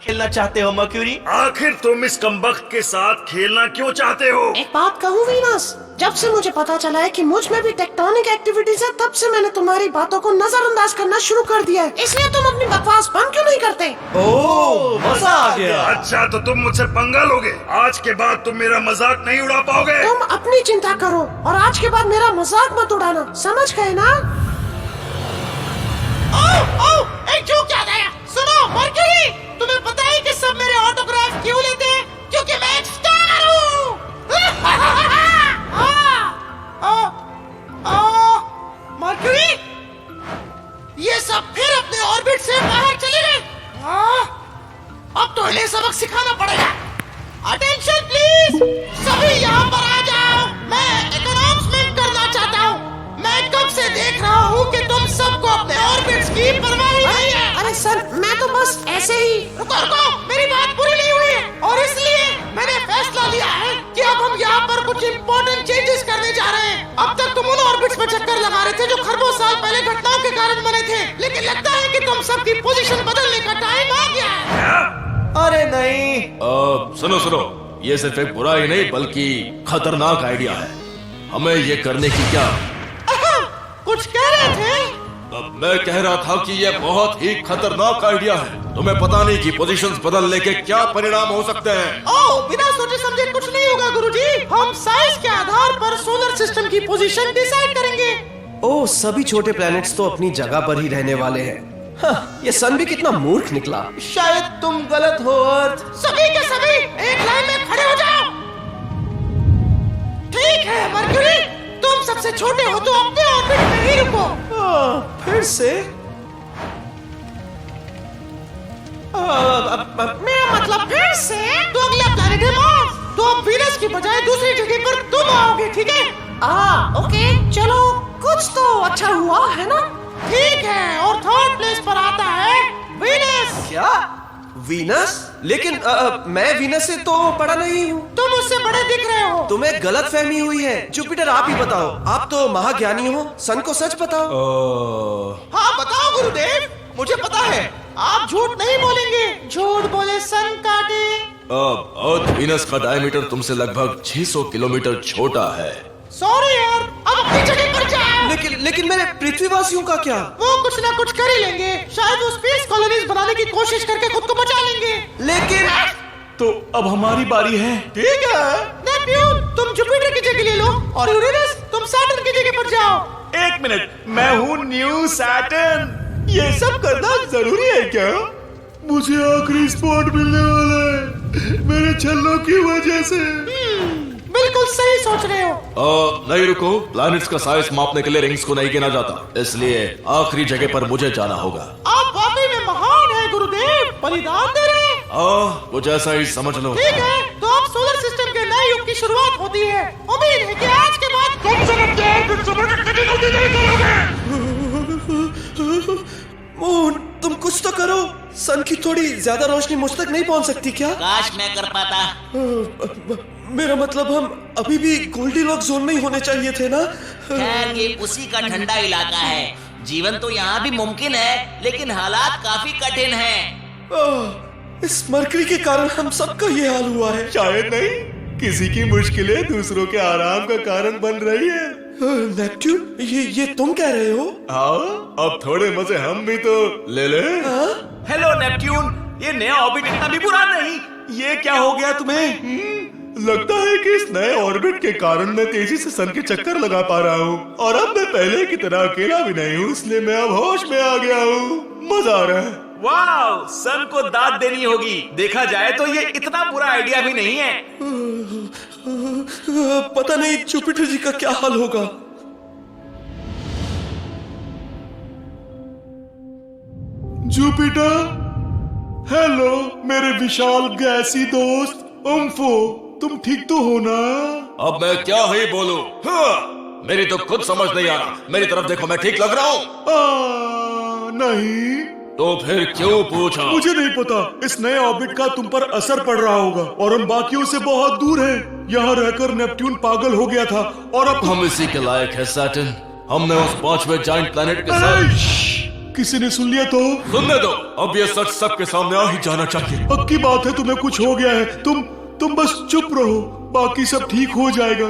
खेलना चाहते हो मर्क्यूरी? आखिर तुम इस कमबख्त के साथ खेलना क्यों चाहते हो? एक बात कहूँ वीनस, जब से मुझे पता चला है कि मुझ में भी टेक्टोनिक एक्टिविटीज है, तब से मैंने तुम्हारी बातों को नजरअंदाज करना शुरू कर दिया है। इसलिए तुम अपनी बकवास बंद क्यों नहीं करते? ओह, मजा आ गया। अच्छा तो तुम मुझसे पंगा लोगे? आज के बाद तुम मेरा मजाक नहीं उड़ा पाओगे। तुम अपनी चिंता करो और आज के बाद मेरा मजाक मत उड़ाना, समझ गए ना? एक जोक याद आया। सुनो मर्क्यूरी, तुम्हें पता है कि सब मेरे ऑटोग्राफ क्यों लेते हैं? क्योंकि मैं एक स्टार हूँ। मर्क्यूरी, ये सब फिर अपने ऑर्बिट से बाहर चले गए। अब तो इन्हें सबक सिखाना पड़ेगा। अटेंशन प्लीज, सभी यहाँ पर आ जाओ। मैं एक अनाउंसमेंट करना चाहता हूँ। मैं कब से देख रहा हूँ कि तुम सबको अपने ऑर्बिट्स की परवाह ही नहीं है। अरे सर, मैं तो बस ऐसे ही। रुको, मेरी बात पूरी नहीं हुई है और इसलिए मैंने फैसला लिया है कि अब हम यहाँ पर कुछ इम्पोर्टेंट चेंजेस करने जा रहे हैं। अब तक तुम उन ऑर्बिट्स में चक्कर लगा रहे थे जो खरबों साल पहले घटनाओं के कारण बने थे, लेकिन लगता है कि तुम सबकी पोजीशन बदलने का टाइम आ गया है। अरे नहीं। सुनो, ये सिर्फ एक बुरा ही नहीं बल्कि खतरनाक आइडिया है। हमें ये करने की क्या? कुछ कह रहे थे? अब मैं कह रहा था कि ये बहुत ही खतरनाक आइडिया है। तुम्हें पता नहीं कि पोजीशंस बदलने के क्या परिणाम हो सकते हैं। ओह, बिना सोचे समझे कुछ नहीं होगा गुरुजी। हम साइज के आधार पर सोलर सिस्टम की पोजीशन डिसाइड करेंगे। ओह, सभी छोटे प्लैनेट्स तो अपनी जगह पर ही रहने वाले हैं। हाँ, ये सन भी कितना मूर्ख निकला। शायद तुम गलत हो अर्थ। सभी के सभी एक लाइन में खड़े हो जाओ। ठीक है मर्क्यूरी, तुम सबसे छोटे हो तो अपने ऑर्बिट में ही रुको। फिर से? मेरा मतलब फिर से? तो अगला प्लैनेट है मार्स, तो अब वीनस की बजाय दूसरी जगह पर तुम आओगे, ठीक है? ओके, चलो कुछ तो अच्छा हुआ है ना? ठीक है, और थर्ड प्लेस पर आता है वीनस। क्या? वीनस? लेकिन मैं वीनस से तो बड़ा नहीं हूँ। तुम उससे बड़े दिख रहे हो। तुम्हें गलत फहमी हुई है। जुपिटर, आप ही बताओ, आप तो महाज्ञानी हो, सन को सच बताओ। हाँ बताओ गुरुदेव, मुझे पता है आप झूठ नहीं बोलेंगे। झूठ बोले सन काटे। अब अर्थ वीनस का डायमीटर तुमसे लगभग 600 किलोमीटर छोटा है। सॉरी यार, अब अपनी जगह पर जाओ। लेकिन मेरे पृथ्वीवासियों का क्या? वो कुछ ना कुछ कर ही लेंगे। शायद वो स्पेस कॉलोनीज बनाने की कोशिश करके खुद को बचा लेंगे। लेकिन तो अब हमारी बारी है। ठीक है नेप्ट्यून, तुम जुपिटर की जगह ले लो और यूरेनस तुम सैटर्न की जगह पर जाओ। एक मिनट, मैं हूँ न्यू सैटर्न। ये सब करना जरूरी है क्या? मुझे आखिरी स्पॉट मिलने वाला है मेरे छल्लों की वजह से। बिल्कुल सही सोच रहे हो। नहीं रुको, प्लैनेट्स का साइज मापने के लिए रिंग्स को नहीं गिना जाता, इसलिए आखिरी जगह पर मुझे जाना होगा। आप वाकई में महान हैं गुरुदेव, बलिदान दे रहे हैं। कुछ ऐसा ही समझ लो। ठीक है, तो अब सोलर सिस्टम के नए युग की शुरुआत होती है। उम्मीद है कि आज के बाद तुम सब अपने ऑर्बिट से बड़े कभी नहीं करोगे। मून, तुम कुछ तो करो। सन की थोड़ी ज्यादा रोशनी मुझ तक नहीं पहुंच सकती क्या? काश मैं कर पाता। मेरा मतलब हम अभी भी गोल्डीलॉक्स जोन में ही होने चाहिए थे ना? खैर ये उसी का ठंडा इलाका है। जीवन तो यहाँ भी मुमकिन है, लेकिन हालात काफी कठिन हैं। इस मरकरी के कारण हम सबका ये हाल हुआ है। शायद नहीं, किसी की मुश्किलें दूसरों के आराम का कारण बन रही है। नेप्ट्यून, ये तुम कह रहे हो? अब थोड़े मजे हम भी तो ले ले। हेलो नेप्ट्यून, ये नया ऑर्बिट इतना भी बुरा नहीं। ये क्या हो गया तुम्हें? लगता है कि इस नए ऑर्बिट के कारण मैं तेजी से सन के चक्कर लगा पा रहा हूँ और अब मैं पहले की तरह अकेला भी नहीं हूँ, इसलिए मैं अब होश में आ गया हूँ। मजा आ रहा है। वाह, सन को दाद देनी होगी। देखा जाए तो ये इतना बुरा आइडिया भी नहीं है। पता नहीं जुपिटर जी का क्या हाल होगा। जुपिटर, हेलो मेरे विशाल गैसी दोस्त उम्फो, तुम ठीक तो हो ना? अब मैं क्या ही बोलूं? मेरी तो खुद समझ नहीं आ रहा। मेरी तरफ देखो, मैं ठीक लग रहा हूँ? नहीं। तो फिर क्यों पूछा? मुझे नहीं पता। इस नए ऑर्बिट का तुम पर असर पड़ रहा होगा और हम बाकियों से बहुत दूर हैं। यहाँ रहकर नेपट्यून पागल हो गया था और अब हम इसी के लायक है सैटर्न। हमने उस 5वें जायंट प्लैनेट के साथ किसी ने सुन लिया तो? सुनने दो, अब ये सच सबके सामने आ ही जाना चाहिए। पक्की बात है तुम्हें कुछ हो गया है। तुम बस चुप रहो, बाकी सब ठीक हो जाएगा।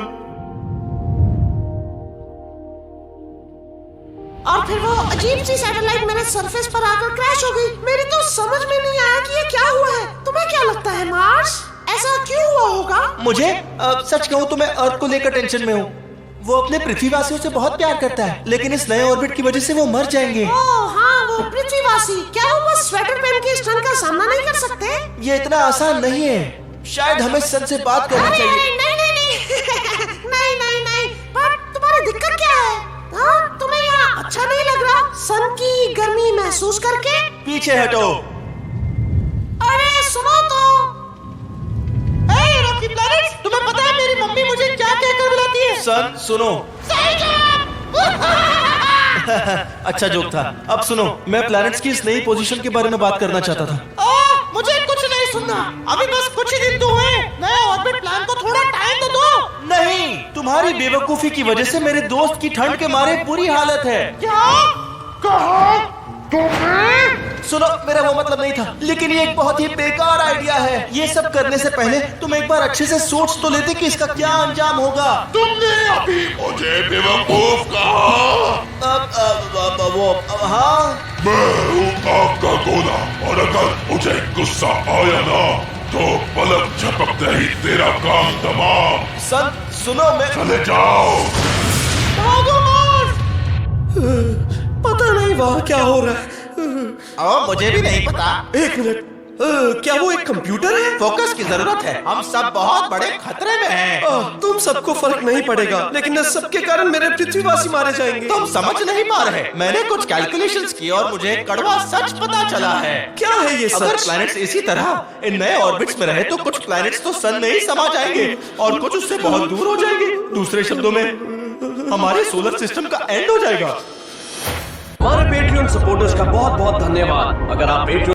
और फिर वो अजीब सी सैटेलाइट मेरे सरफेस पर आकर क्रैश हो गई। मेरी तो समझ में नहीं आया कि ये क्या हुआ है। तुम्हें क्या लगता है मार्स, ऐसा क्यों हुआ होगा? मुझे सच कहूँ तो मैं अर्थ को लेकर टेंशन में हूँ। वो अपने पृथ्वीवासियों से बहुत प्यार करता है, लेकिन इस नए ऑर्बिट की वजह से वो मर जाएंगे। ओह हाँ, वो पृथ्वीवासी। क्या वो बस स्वेटर पहन के इस ठंड का सामना नहीं कर सकते? ये इतना आसान नहीं है। शायद हमें सन से बात करनी अरे चाहिए। नहीं नहीं नहीं नहीं नहीं नहीं। पर तुम्हारी दिक्कत क्या है? हाँ, तुम्हें यहाँ अच्छा नहीं लग रहा सन की गर्मी महसूस करके? पीछे हटो। अरे सुनो तो। रॉकी प्लैनेट्स, तुम्हें पता है मेरी मम्मी मुझे क्या कहकर बुलाती है? सन सुनो। सही जवाब। अच्छा जोक था। अब सुनो, मैं प्लैनेट्स की इस नई पोजीशन के बारे में बात करना चाहता था। मुझे कुछ नहीं सुनना, अभी बस कुछ ही दिन तो हुए। नए ऑर्बिट प्लान को थोड़ा टाइम तो दो। नहीं, तुम्हारी बेवकूफी की वजह से मेरे दोस्त की ठंड के मारे बुरी हालत है। क्या कहा तुमने? सुनो, मेरा वो मतलब नहीं था, लेकिन ये एक बहुत ही बेकार आइडिया है। ये सब करने से पहले तुम एक बार अच्छे से सोच तो लेते कि इसका क्या अंजाम होगा। तुमने अभी मुझे बेवकूफ कहा। हाँ, मैं हूँ आपका गोला, और अगर मुझे गुस्सा आया ना तो पलक झपकते ही तेरा काम तमाम। सन सुनो, मैं चले जाओ। पता नहीं वहाँ क्या हो रहा है। मुझे भी नहीं पता। एक मिनट, क्या वो एक कंप्यूटर है? फोकस की जरूरत है, हम सब बहुत बड़े खतरे में हैं। तुम सबको फर्क नहीं पड़ेगा, लेकिन इस सबके कारण मेरे पृथ्वीवासी मारे जाएंगे। तुम समझ नहीं पा रहे। मैंने कुछ कैलकुलेशंस की और मुझे कड़वा सच पता चला है। क्या है ये अगर सच? प्लैनेट्स इसी तरह इन नए ऑर्बिट्स में रहे तो कुछ प्लैनेट्स तो सन में ही समा जाएंगे और कुछ उससे बहुत दूर हो जाएंगे। दूसरे शब्दों में हमारे सोलर सिस्टम का एंड हो जाएगा। हमारे पेट्रियन सपोर्टर्स का बहुत बहुत धन्यवाद। अगर आप पेट्रियन